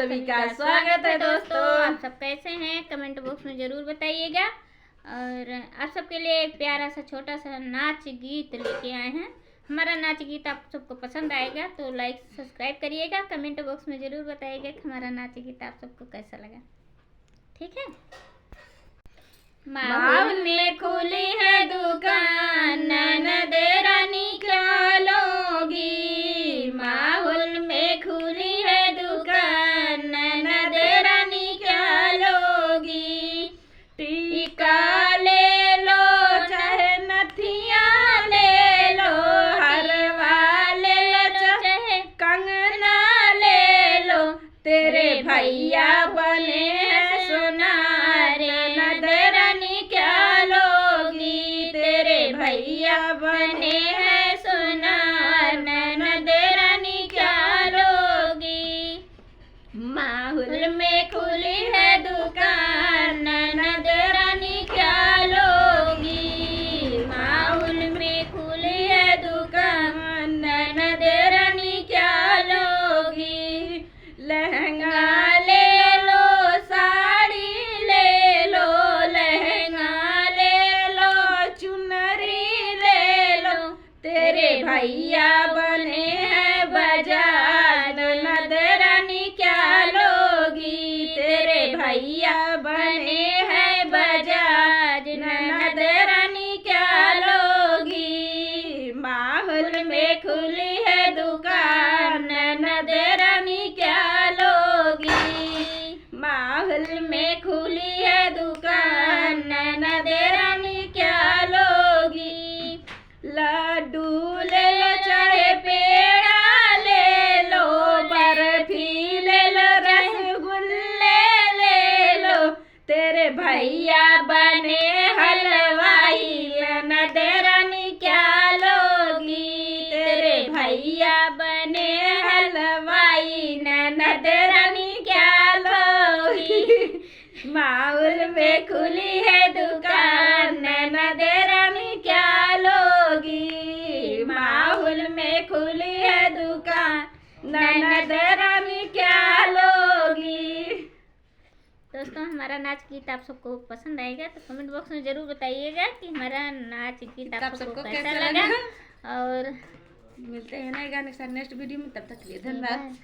सभी का स्वागत है दोस्तों। आप सब कैसे हैं कमेंट बॉक्स में जरूर बताइएगा। और आप सबके लिए एक प्यारा सा छोटा सा नाच गीत लेके आए हैं। हमारा नाच गीत आप सबको पसंद आएगा तो लाइक सब्सक्राइब करिएगा। कमेंट बॉक्स में जरूर बताइएगा कि हमारा नाच गीत आप सबको कैसा लगा। ठीक है। माहौल में खुली है दुकान, ननद रानी क्या लोगी। माहौल में खुली है दुकान, ननद रानी क्या लोगी। टीका ले लो चाहे नथिया ले लो, हरवा ले लो चाहे कंगना ले लो। तेरे भैया बने हैं सोनारे, ननद रानी क्या लोगी। तेरे भैया बने हैं सोनार, ननद रानी क्या लोगी। माहौल में खुली है दुकान, ननद रानी क्या लोगी। माहौल में खुली है दुकान, ननद रानी क्या लोगी। लहंगा ले लो साड़ी ले लो, लहंगा ले लो चुनरी ले लो। तेरे भैया बने हैं बाजार, ननद रानी क्या लोगी। तेरे भैया बने हैं बाजार, ननद रानी क्या लोगी। माहौल में खुली है दुकान, ननद रानी क्या लोगी। माहौल में खुली है दुकान, ननद रानी क्या लोगी। लड्डू ले लो चाहे पेड़ा ले लो, बर्फी ले लो रसगुल्ले ले लो। तेरे भैया बने हलवाई, ननद रानी क्या लोगी। तेरे भैया बने हलवाई, ननद रानी क्या लोगी। माहौल में खुली है दुकान, ननद रानी क्या लोगी। माहौल में खुली है दुकान, ननद रानी क्या लोगी। दोस्तों हमारा नाच गीत आप सबको पसंद आएगा तो कमेंट बॉक्स में जरूर बताइएगा कि हमारा नाच गीत आप सबको कैसा लगा। और मिलते हैं नए गाने के साथ नेक्स्ट वीडियो में, तब तक के लिए धन्यवाद।